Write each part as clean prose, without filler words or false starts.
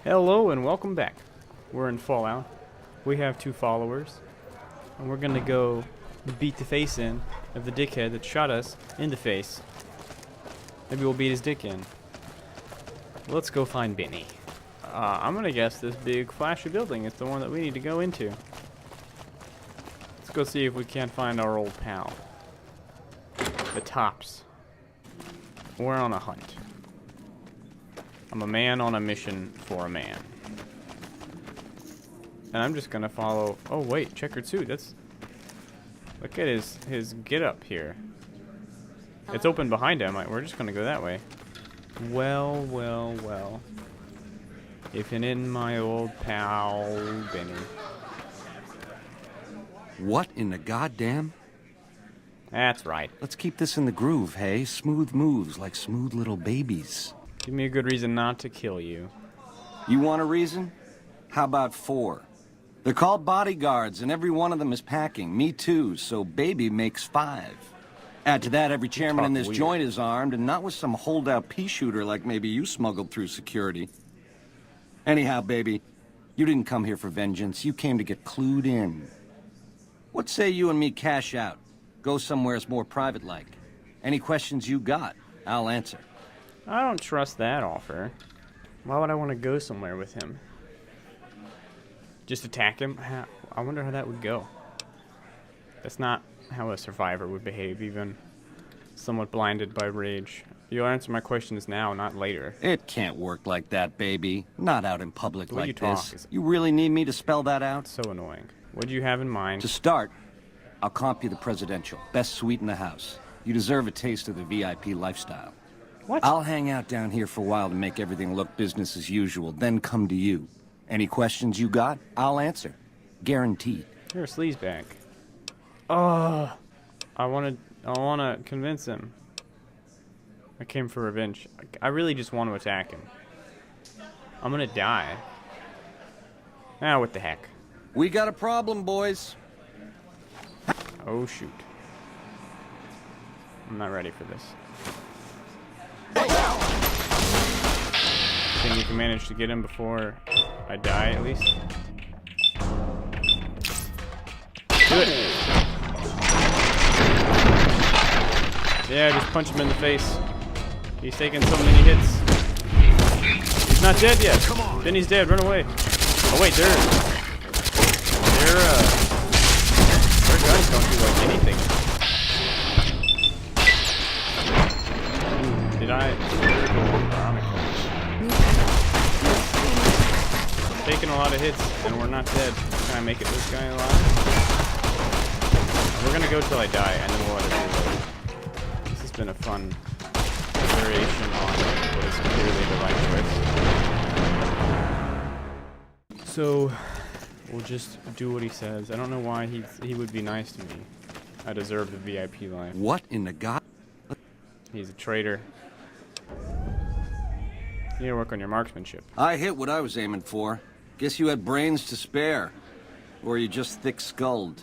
Hello and welcome back. We're in Fallout. We have 2 followers, and we're gonna go beat the face in of the dickhead that shot us in the face. Maybe we'll beat his dick in. Let's go find Benny. I'm gonna guess this big flashy building is the one that we need to go into. Let's go see if we can't find our old pal. The Tops. We're on a hunt. I'm a man on a mission for a man. And I'm just gonna follow... Oh wait, checkered suit, that's... Look at his get-up here. It's open behind him, we're just gonna go that way. Well, well, well. If it isn't my old pal, Benny. What in the goddamn? That's right. Let's keep this in the groove, hey? Smooth moves like smooth little babies. Give me a good reason not to kill you. You want a reason? How about 4? They're called bodyguards, and every one of them is packing. Me too, so baby makes 5. Add to that, every chairman in this joint is armed, and not with some holdout pea shooter like maybe you smuggled through security. Anyhow, baby, you didn't come here for vengeance. You came to get clued in. What say you and me cash out? Go somewheres more private-like. Any questions you got, I'll answer. I don't trust that offer. Why would I want to go somewhere with him? Just attack him? I wonder how that would go. That's not how a survivor would behave, even somewhat blinded by rage. You'll answer my questions now, not later. It can't work like that, baby. Not out in public The way like you this. talk is You really need me to spell that out? so annoying. What do you have in mind? To start, I'll comp you the presidential. Best suite in the house. You deserve a taste of the VIP lifestyle. What? I'll hang out down here for a while to make everything look business as usual, then come to you. Any questions you got, I'll answer. Guaranteed. You're a sleazebag. Oh, I wanna convince him. I came for revenge. I really just want to attack him. I'm gonna die. Ah, what the heck. We got a problem, boys. Oh, shoot. I'm not ready for this. Think you can manage to get him before I die, at least? Do it! Yeah, just punch him in the face. He's taking so many hits. He's not dead yet. Then he's dead. Run away. Oh wait, their guns don't do like anything. Did I? Taking a lot of hits, and we're not dead. Can I make it this guy alive? We're gonna go till I die, and then we'll let it reload. This has been a fun variation on what is clearly the right choice. So, we'll just do what he says. I don't know why he would be nice to me. I deserve the VIP life. What in the god? He's a traitor. You need to work on your marksmanship. I hit what I was aiming for. Guess you had brains to spare. Or you just thick-skulled.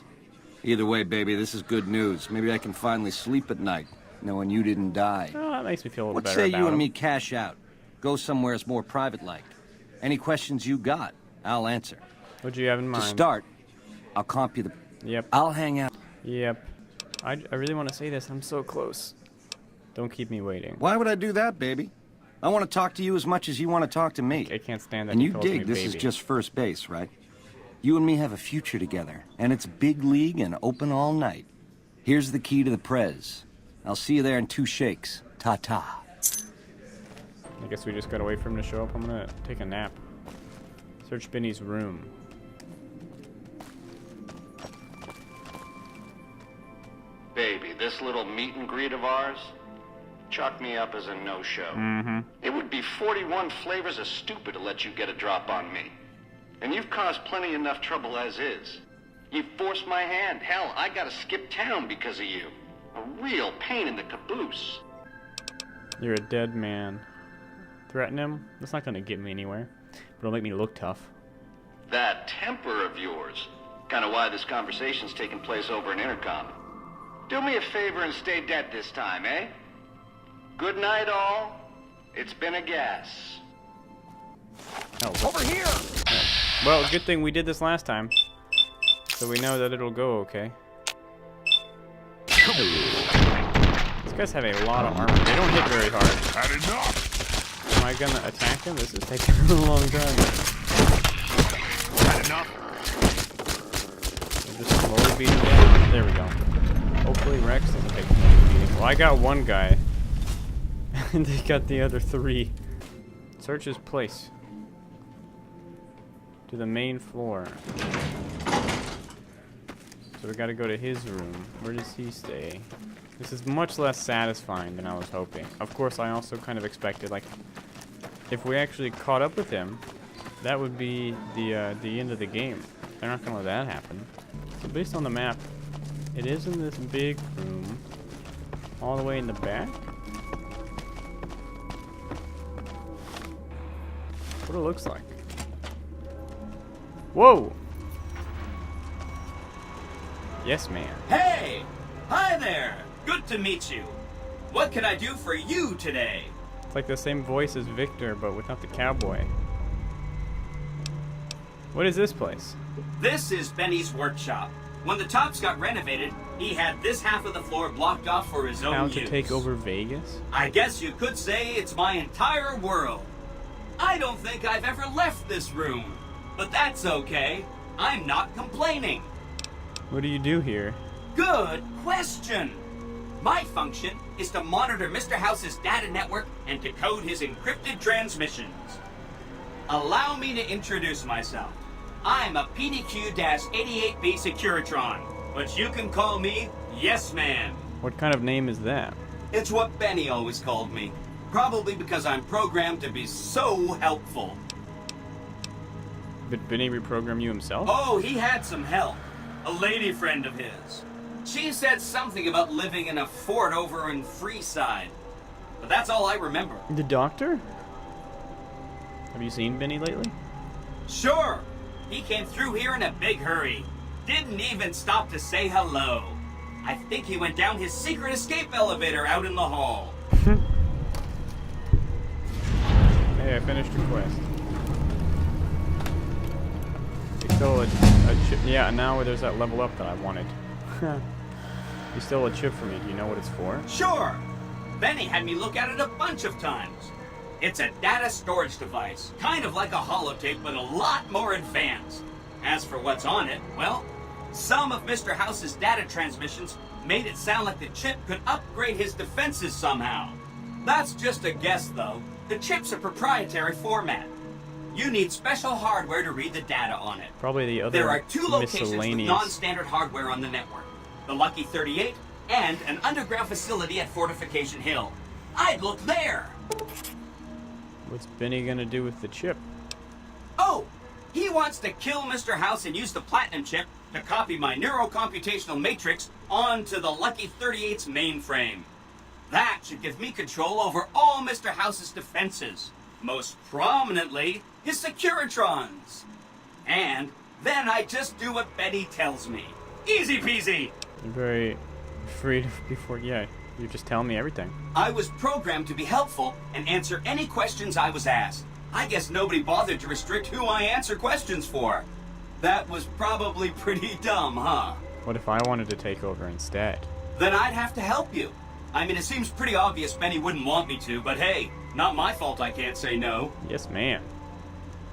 Either way, baby, this is good news. Maybe I can finally sleep at night, knowing you didn't die. Oh, that makes me feel a little What better say about you and him. me cash out? Go somewheres more private-like. Any questions you got, I'll answer. What do you have in mind? To start, I'll comp you the... Yep. I'll hang out... Yep. I really want to say this. I'm so close. Don't keep me waiting. Why would I do that, baby? I want to talk to you as much as you want to talk to me. I can't stand that And he you calls me dig this baby. is just first base, right? You and me have a future together, and it's big league and open all night. Here's the key to the prez. I'll see you there in 2 shakes. Ta-ta. I guess we just gotta wait for him to show up. I'm gonna take a nap. Search Benny's room. Baby, this little meet and greet of ours, chalk me up as a no-show. It would be 41 flavors of stupid to let you get a drop on me. And you've caused plenty enough trouble as is. You forced my hand. Hell, I gotta skip town because of you. A real pain in the caboose. You're a dead man. Threaten him? That's not gonna get me anywhere. But it'll make me look tough. That temper of yours. Kinda why this conversation's taking place over an intercom. Do me a favor and stay dead this time, eh? Good night, all. It's been a gas. Oh, over here! Oh. Well, good thing we did this last time. So we know that it'll go okay. These guys have a lot of armor. They don't hit very hard. Had enough. Am I gonna attack him? This is taking a long time. Had enough. I'll just slowly beat him down. There we go. Hopefully Rex doesn't take too much beating. Well, I got one guy. And they got the other 3. Search his place. To the main floor. So we gotta go to his room. Where does he stay? This is much less satisfying than I was hoping. Of course, I also kind of expected, like, if we actually caught up with him, that would be the end of the game. They're not gonna let that happen. So based on the map, it is in this big room, all the way in the back. What it looks like. Whoa! Yes, ma'am. Hey! Hi there! Good to meet you. What can I do for you today? It's like the same voice as Victor, but without the cowboy. What is this place? This is Benny's workshop. When the Tops got renovated, he had this half of the floor blocked off for his own How use. to take over Vegas? I guess you could say it's my entire world. I don't think I've ever left this room, but that's okay. I'm not complaining. What do you do here? Good question. My function is to monitor Mr. House's data network and decode his encrypted transmissions. Allow me to introduce myself. I'm a PDQ-88B Securitron, but you can call me Yes Man. What kind of name is that? It's what Benny always called me. Probably because I'm programmed to be so helpful. Did Benny reprogram you himself? Oh, he had some help. A lady friend of his. She said something about living in a fort over in Freeside. But that's all I remember. The doctor? Have you seen Benny lately? Sure. He came through here in a big hurry. Didn't even stop to say hello. I think he went down his secret escape elevator out in the hall. Hey, I finished your quest. You stole a chip. Yeah, now there's that level up that I wanted. You stole a chip from me. Do you know what it's for? Sure. Benny had me look at it a bunch of times. It's a data storage device, kind of like a holotape, but a lot more advanced. As for what's on it, well, some of Mr. House's data transmissions made it sound like the chip could upgrade his defenses somehow. That's just a guess, though. The chip's a proprietary format. You need special hardware to read the data on it. Probably the other There are 2 locations with miscellaneous. non-standard hardware on the network. The Lucky 38 and an underground facility at Fortification Hill. I'd look there. What's Benny gonna do with the chip? Oh, he wants to kill Mr. House and use the Platinum chip to copy my neurocomputational matrix onto the Lucky 38's mainframe. That should give me control over all Mr. House's defenses, most prominently his Securitrons. And then I just do what Benny tells me. Easy peasy. You're very free before. Yeah, you just tell me everything. I was programmed to be helpful and answer any questions I was asked. I guess nobody bothered to restrict who I answer questions for. That was probably pretty dumb, huh? What if I wanted to take over instead? Then I'd have to help you. I mean, it seems pretty obvious Benny wouldn't want me to, but hey, not my fault I can't say no. Yes, ma'am.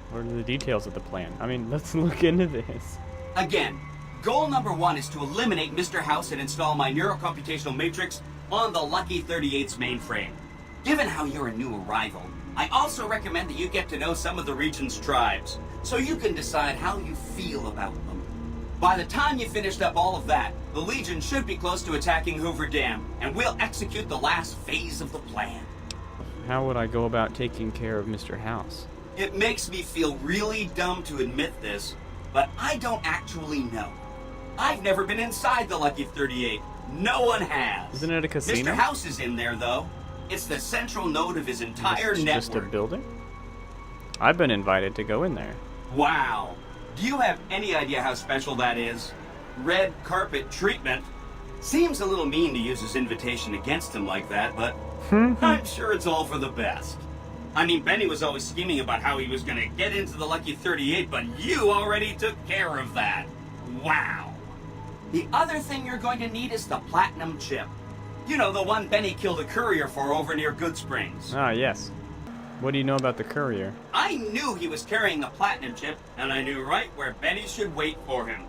What are the details of the plan? I mean, let's look into this. Again, goal number 1 is to eliminate Mr. House and install my neurocomputational matrix on the Lucky 38's mainframe. Given how you're a new arrival, I also recommend that you get to know some of the region's tribes, so you can decide how you feel about them. By the time you finished up all of that, the Legion should be close to attacking Hoover Dam, and we'll execute the last phase of the plan. How would I go about taking care of Mr. House? It makes me feel really dumb to admit this, but I don't actually know. I've never been inside the Lucky 38. No one has. Isn't it a casino? Mr. House is in there, though. It's the central node of his entire It's network. just a building? I've been invited to go in there. Wow. Do you have any idea how special that is? Red carpet treatment. Seems a little mean to use his invitation against him like that, but I'm sure it's all for the best. I mean, Benny was always scheming about how he was going to get into the Lucky 38, but you already took care of that. Wow. The other thing you're going to need is the platinum chip. You know, the one Benny killed a courier for over near Good Springs. Ah, yes. What do you know about the courier? I knew he was carrying a platinum chip, and I knew right where Benny should wait for him.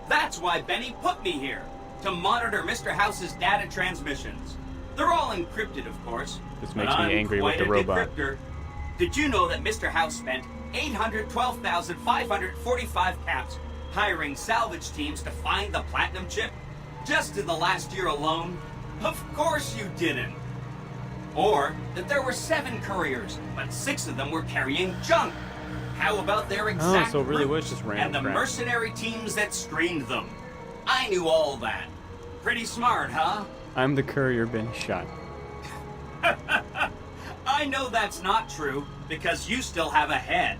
That's why Benny put me here, to monitor Mr. House's data transmissions. They're all encrypted, of course. This makes me angry with the robot. Decryptor. Did you know that Mr. House spent 812,545 caps hiring salvage teams to find the platinum chip? Just in the last year alone? Of course you didn't. Or that there were 7 couriers, but 6 of them were carrying junk. How about their exact so it really was routes just random and the crap. mercenary teams that screened them? I knew all that. Pretty smart, huh? I'm the courier Benny shot. I know that's not true, because you still have a head.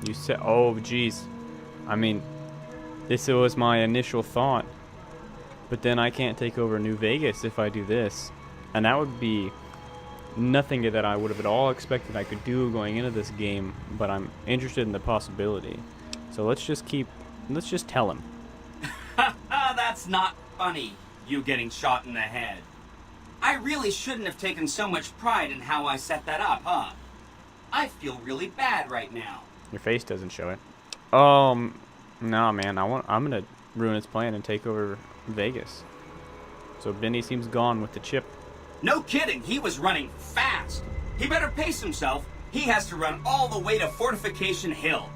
You said, oh, jeez. I mean, this was my initial thought. But then I can't take over New Vegas if I do this. And that would be nothing that I would have at all expected I could do going into this game. But I'm interested in the possibility. So let's just tell him. That's not funny, you getting shot in the head. I really shouldn't have taken so much pride in how I set that up, huh? I feel really bad right now. Your face doesn't show it. No, man. I'm gonna ruin his plan and take over Vegas. So Benny seems gone with the chip. No kidding, he was running fast. He better pace himself. He has to run all the way to Fortification Hill.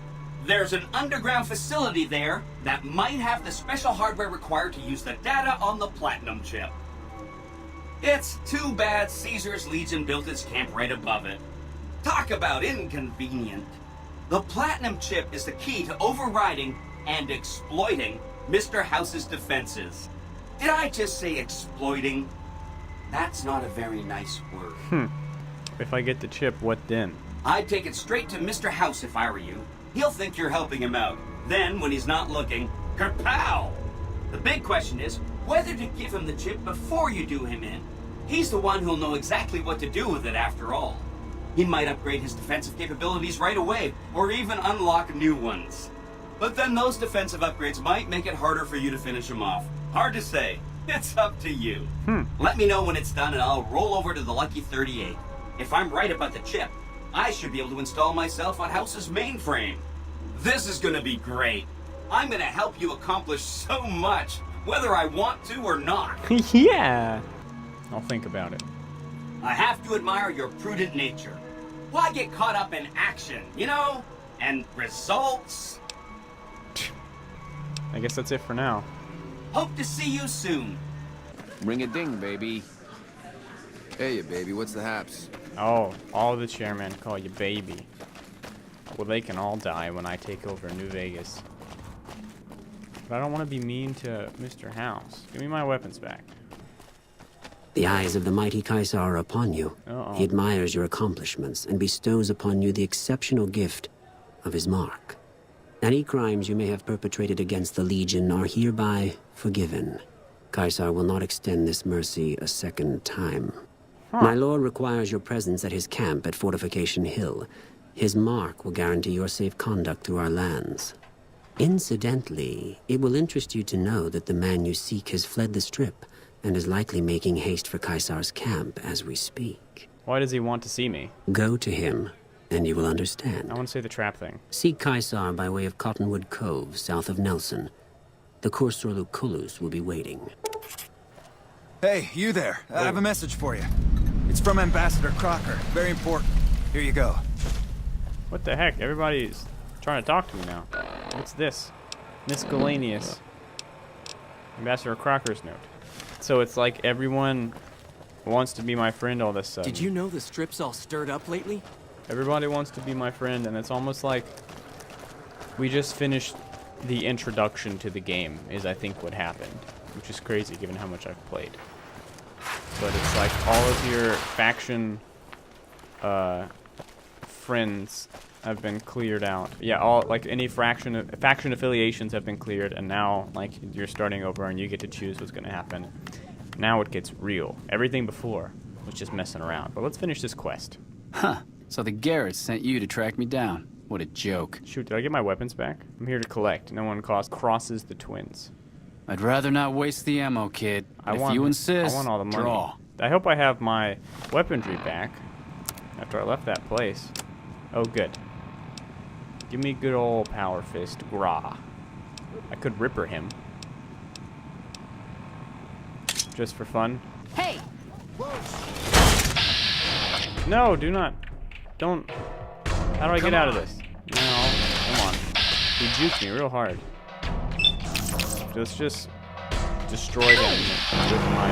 There's an underground facility there that might have the special hardware required to use the data on the platinum chip. It's too bad Caesar's Legion built its camp right above it. Talk about inconvenient. The platinum chip is the key to overriding and exploiting Mr. House's defenses. Did I just say exploiting? That's not a very nice word. If I get the chip, what then? I'd take it straight to Mr. House if I were you. He'll think you're helping him out. Then, when he's not looking, kerpow! The big question is whether to give him the chip before you do him in. He's the one who'll know exactly what to do with it after all. He might upgrade his defensive capabilities right away, or even unlock new ones. But then those defensive upgrades might make it harder for you to finish him off. Hard to say. It's up to you. Let me know when it's done and I'll roll over to the Lucky 38. If I'm right about the chip, I should be able to install myself on House's mainframe. This is gonna be great. I'm gonna help you accomplish so much, whether I want to or not. Yeah. I'll think about it. I have to admire your prudent nature. Why get caught up in action, you know? And results? I guess that's it for now. Hope to see you soon. Ring a ding, baby. Hey, baby, what's the haps? Oh, all the chairmen call you baby. Well, they can all die when I take over New Vegas. But I don't want to be mean to Mr. House. Give me my weapons back. The eyes of the mighty Caesar are upon you. Uh-oh. He admires your accomplishments and bestows upon you the exceptional gift of his mark. Any crimes you may have perpetrated against the Legion are hereby forgiven. Caesar will not extend this mercy a second time. My lord requires your presence at his camp at Fortification Hill. His mark will guarantee your safe conduct through our lands. Incidentally, it will interest you to know that the man you seek has fled the Strip and is likely making haste for Caesar's camp as we speak. Why does he want to see me? Go to him, and you will understand. I want to say the trap thing. Seek Caesar by way of Cottonwood Cove, south of Nelson. The Cursor Lucullus will be waiting. Hey, you there. I have a message for you. It's from Ambassador Crocker. Very important. Here you go. What the heck? Everybody's trying to talk to me now. What's this? Miscellaneous. Ambassador Crocker's note. So it's like everyone wants to be my friend all this sudden. Did you know the Strip's all stirred up lately? Everybody wants to be my friend, and it's almost like we just finished the introduction to the game, is I think what happened. Which is crazy given how much I've played. But it's like all of your faction friends have been cleared out. Yeah, all like any faction affiliations have been cleared, and now like you're starting over and you get to choose what's going to happen. Now it gets real. Everything before was just messing around. But let's finish this quest. Huh. So the Garretts sent you to track me down. What a joke. Shoot, did I get my weapons back? I'm here to collect. No one crosses the twins. I'd rather not waste the ammo, kid. If you insist, I want all the money. draw. I hope I have my weaponry back after I left that place. Oh, good. Give me good old power fist, grah. I could ripper him. Just for fun. Hey! No, do not. Don't. How do I get out of this? No, come on. He juked me real hard. Let's just destroy him with my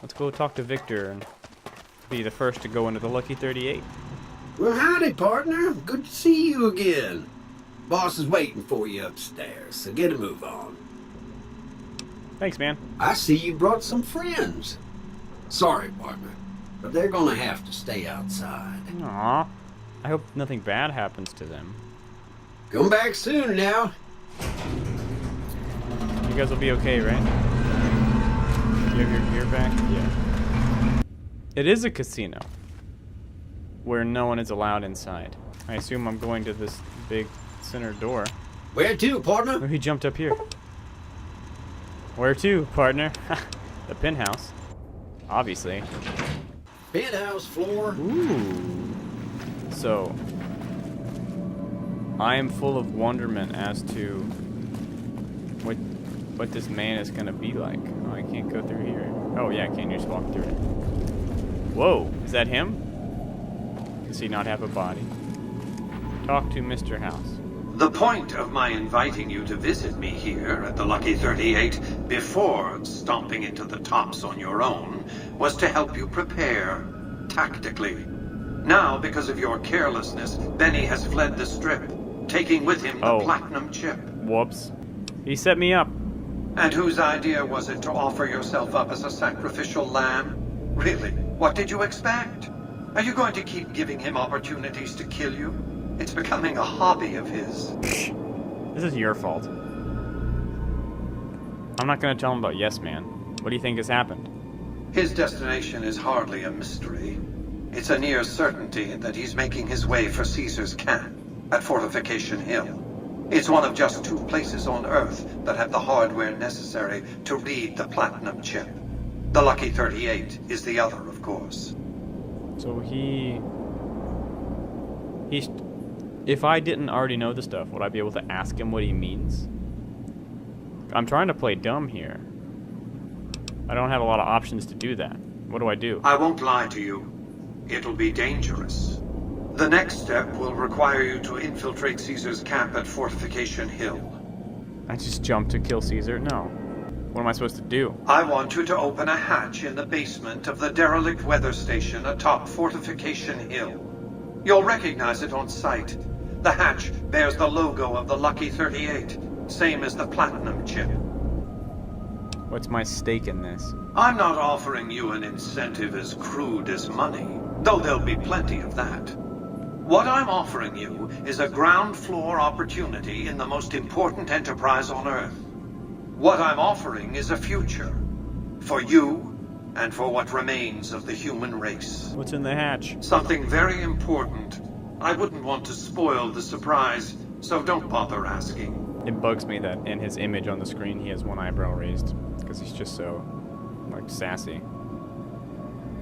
Let's go talk to Victor and be the first to go into the Lucky 38. Well, howdy, partner. Good to see you again. Boss is waiting for you upstairs, so get a move on. Thanks, man. I see you brought some friends. Sorry, partner, but they're gonna have to stay outside. Aw. I hope nothing bad happens to them. Come back soon now. You guys will be okay, right? You have your gear back? Yeah. It is a casino where no one is allowed inside. I assume I'm going to this big center door. Where to, partner? Oh, he jumped up here. Where to, partner? The penthouse. Obviously. Penthouse floor. Ooh. So, I am full of wonderment as to what this man is gonna be like. Oh, I can't go through here. Oh yeah, I can. You just walk through it. Whoa, is that him? Does he not have a body? Talk to Mr. House. The point of my inviting you to visit me here at the Lucky 38 before stomping into the tops on your own was to help you prepare tactically. Now, because of your carelessness, Benny has fled the Strip, taking with him the platinum chip. Whoops. He set me up. And whose idea was it to offer yourself up as a sacrificial lamb? Really? What did you expect? Are you going to keep giving him opportunities to kill you? It's becoming a hobby of his. This is your fault. I'm not gonna tell him about Yes Man. What do you think has happened? His destination is hardly a mystery. It's a near certainty that he's making his way for Caesar's camp at Fortification Hill. It's one of just 2 places on Earth that have the hardware necessary to read the platinum chip. The Lucky 38 is the other, of course. So he's... If I didn't already know the stuff, would I be able to ask him what he means? I'm trying to play dumb here. I don't have a lot of options to do that. What do I do? I won't lie to you. It'll be dangerous. The next step will require you to infiltrate Caesar's camp at Fortification Hill. I just jumped to kill Caesar? No. What am I supposed to do? I want you to open a hatch in the basement of the derelict weather station atop Fortification Hill. You'll recognize it on sight. The hatch bears the logo of the Lucky 38, same as the platinum chip. What's my stake in this? I'm not offering you an incentive as crude as money, though there'll be plenty of that. What I'm offering you is a ground floor opportunity in the most important enterprise on Earth. What I'm offering is a future. For you, and for what remains of the human race. What's in the hatch? Something very important. I wouldn't want to spoil the surprise, so don't bother asking. It bugs me that in his image on the screen he has one eyebrow raised, because he's just so, like, sassy.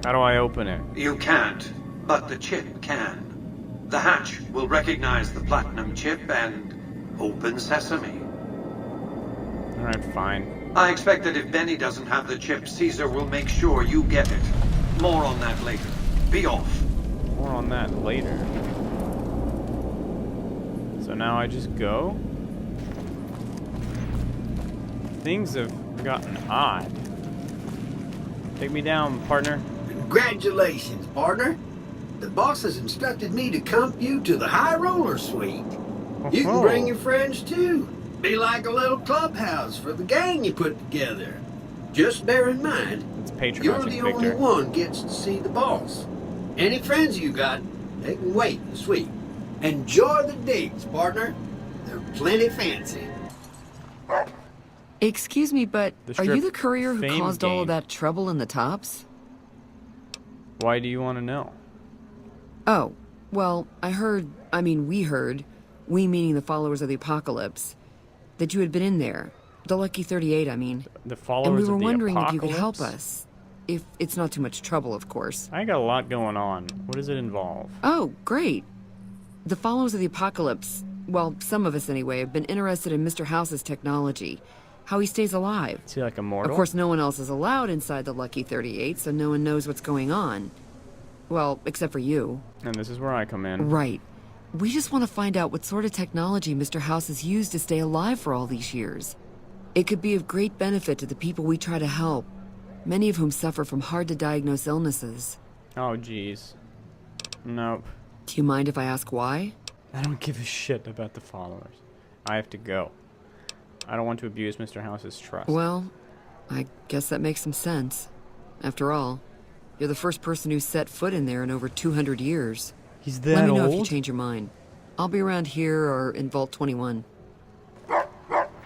How do I open it? You can't, but the chip can. The hatch will recognize the platinum chip and open sesame. Alright, fine. I expect that if Benny doesn't have the chip, Caesar will make sure you get it. More on that later. Be off. More on that later. So now I just go? Things have gotten odd. Take me down, partner. Congratulations, partner. The boss has instructed me to comp you to the High Roller Suite. You can bring your friends too. Be like a little clubhouse for the gang you put together. Just bear in mind, You're patronizing the Victor. only one gets to see the boss. Any friends you got, they can wait in the suite. Enjoy the digs, partner. They're plenty fancy. Excuse me, but The are you strip the courier who fame caused all game. of that trouble in the tops? Why do you want to know? Oh, well, we heard, we meaning the followers of the apocalypse, that you had been in there. The Lucky 38, I mean. The followers And we of were the wondering if you apocalypse? could help us. If it's not too much trouble, of course. I got a lot going on. What does it involve? Oh, great. The followers of the apocalypse, well, some of us anyway, have been interested in Mr. House's technology. How he stays alive. Is he like immortal? Of course, no one else is allowed inside the Lucky 38, so no one knows what's going on. Well, except for you. And this is where I come in. Right. We just want to find out what sort of technology Mr. House has used to stay alive for all these years. It could be of great benefit to the people we try to help, many of whom suffer from hard-to-diagnose illnesses. Oh, jeez. Nope. Do you mind if I ask why? I don't give a shit about the followers. I have to go. I don't want to abuse Mr. House's trust. Well, I guess that makes some sense. After all, you're the first person who's set foot in there in over 200 years. He's that Let me know old? if you change your mind. I'll be around here or in Vault 21.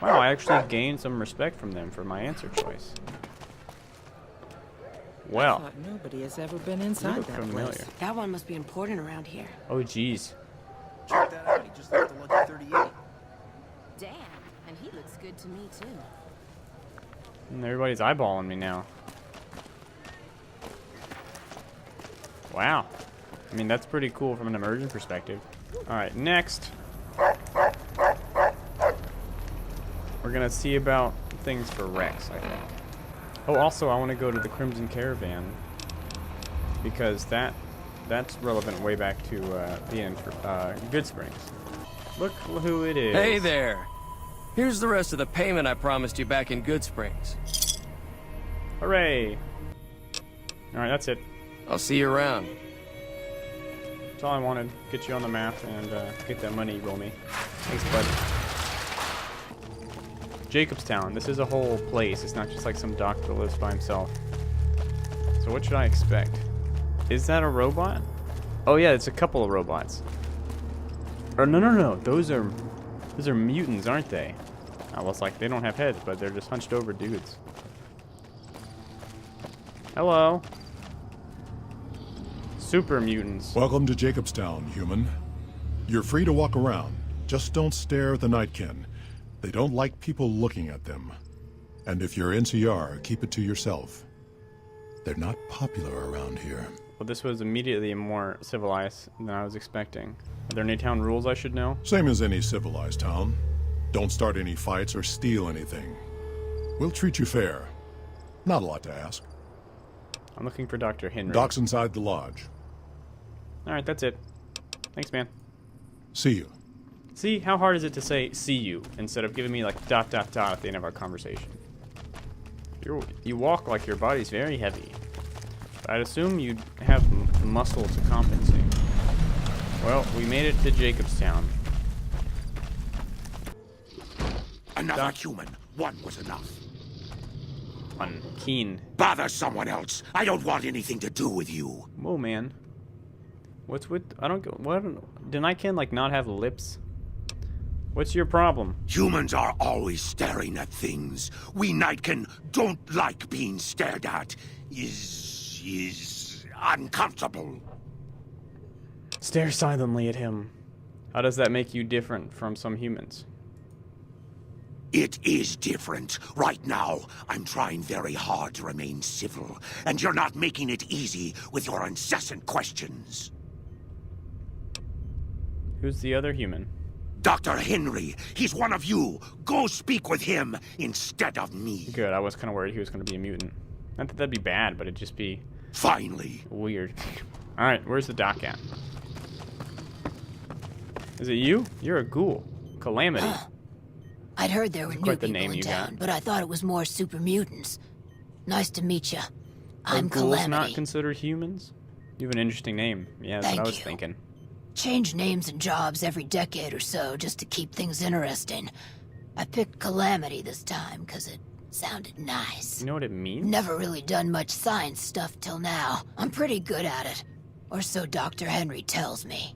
Wow, I actually gained some respect from them for my answer choice. Well, I thought nobody has ever been you inside look that familiar. place. That one must be important around here. Oh, jeez. Check that out. He just left the Lucky 38. Damn, and he looks good to me too. And everybody's eyeballing me now. Wow. I mean, that's pretty cool from an immersion perspective. Alright, next. We're gonna see about things for Rex, I think. Oh, also, I want to go to the Crimson Caravan. Because that's relevant way back to the end for Good Springs. Look who it is. Hey there. Here's the rest of the payment I promised you back in Good Springs. Hooray. Alright, that's it. I'll see you around. That's all I wanted. Get you on the map and get that money you roll me. Thanks, bud. Jacobstown. This is a whole place. It's not just like some doctor that lives by himself. So what should I expect? Is that a robot? Oh yeah, it's a couple of robots. Or no. Those are mutants, aren't they? I was like, they don't have heads, but they're just hunched over dudes. Hello. Super mutants. Welcome to Jacobstown, human. You're free to walk around. Just don't stare at the Nightkin. They don't like people looking at them. And if you're NCR, keep it to yourself. They're not popular around here. Well, this was immediately more civilized than I was expecting. Are there any town rules I should know? Same as any civilized town. Don't start any fights or steal anything. We'll treat you fair. Not a lot to ask. I'm looking for Dr. Henry. Doc's inside the lodge. Alright, that's it. Thanks, man. See you. See, how hard is it to say see you instead of giving me like ... at the end of our conversation? You walk like your body's very heavy. I'd assume you'd have muscle to compensate. Well, we made it to Jacobstown. Another human. One was enough. One. Keen. Bother someone else. I don't want anything to do with you. Whoa, man. What's with... I don't... What... Did Nightkin, like, not have lips? What's your problem? Humans are always staring at things. We Nightkin don't like being stared at. Is uncomfortable. Stare silently at him. How does that make you different from some humans? It is different. Right now, I'm trying very hard to remain civil, and you're not making it easy with your incessant questions. Who's the other human? Dr. Henry. He's one of you. Go speak with him instead of me. Good, I was kind of worried he was going to be a mutant. Not that that'd be bad, but it'd just be... Finally. Weird. Alright, where's the doc at? Is it you? You're a ghoul. Calamity. I'd heard there were That's new quite the people name in you town, got. but I thought it was more super mutants. Nice to meet you. I'm Are ghouls Calamity. not considered humans? You have an interesting name. Yeah, that's what I was thinking. Change names and jobs every decade or so just to keep things interesting. I picked Calamity this time because it Sounded nice. You know what it means? Never really done much science stuff till now. I'm pretty good at it. Or so Dr. Henry tells me.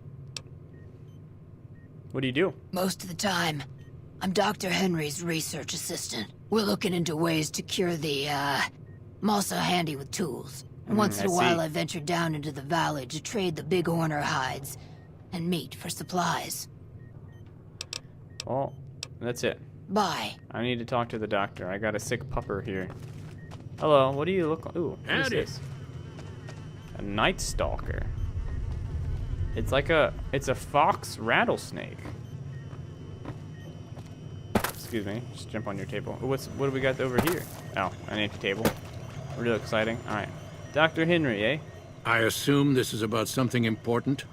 What do you do? Most of the time, I'm Dr. Henry's research assistant. We're looking into ways to cure the, I'm also handy with tools. And once in a while I venture down into the valley to trade the big horner hides and meat for supplies. Oh, that's it. Bye. I need to talk to the doctor. I got a sick pupper here. Hello, what do you look like? Ooh, what is this? A night stalker. It's like it's a fox rattlesnake. Excuse me, just jump on your table. What do we got over here? Oh, an empty table. Real exciting. All right, Dr. Henry, eh? I assume this is about something important?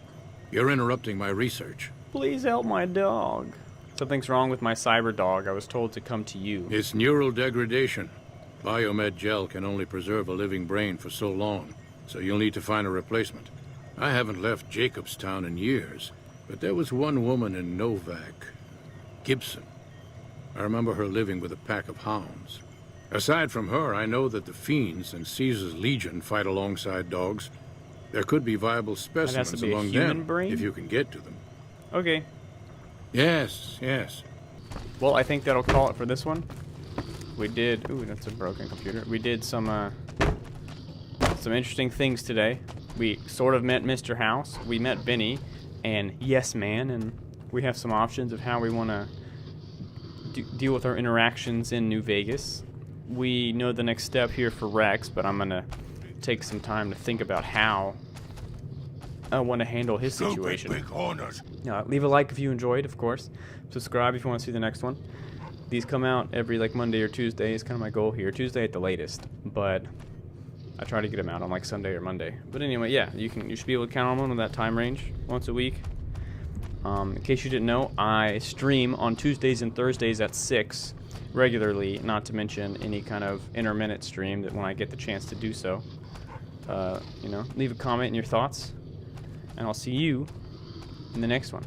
You're interrupting my research. Please help my dog. Something's wrong with my cyber dog. I was told to come to you. It's neural degradation. Biomed gel can only preserve a living brain for so long, so you'll need to find a replacement. I haven't left Jacobstown in years, but there was one woman in Novak, Gibson. I remember her living with a pack of hounds. Aside from her, I know that the Fiends and Caesar's Legion fight alongside dogs. There could be viable specimens among them, if you can get to them. Okay. Yes, yes. Well, I think that'll call it for this one. We did... Ooh, that's a broken computer. We did some interesting things today. We sort of met Mr. House. We met Benny and Yes Man, and we have some options of how we want to deal with our interactions in New Vegas. We know the next step here for Rex, but I'm going to take some time to think about how I want to handle his situation. Leave a like if you enjoyed, of course. Subscribe if you want to see the next one. These come out every like Monday or Tuesday is kind of my goal here. Tuesday at the latest, but I try to get them out on like Sunday or Monday. But anyway, yeah, you should be able to count on one in that time range once a week. In case you didn't know, I stream on Tuesdays and Thursdays at 6 regularly, not to mention any kind of intermittent stream that when I get the chance to do so. Leave a comment and your thoughts, and I'll see you in the next one.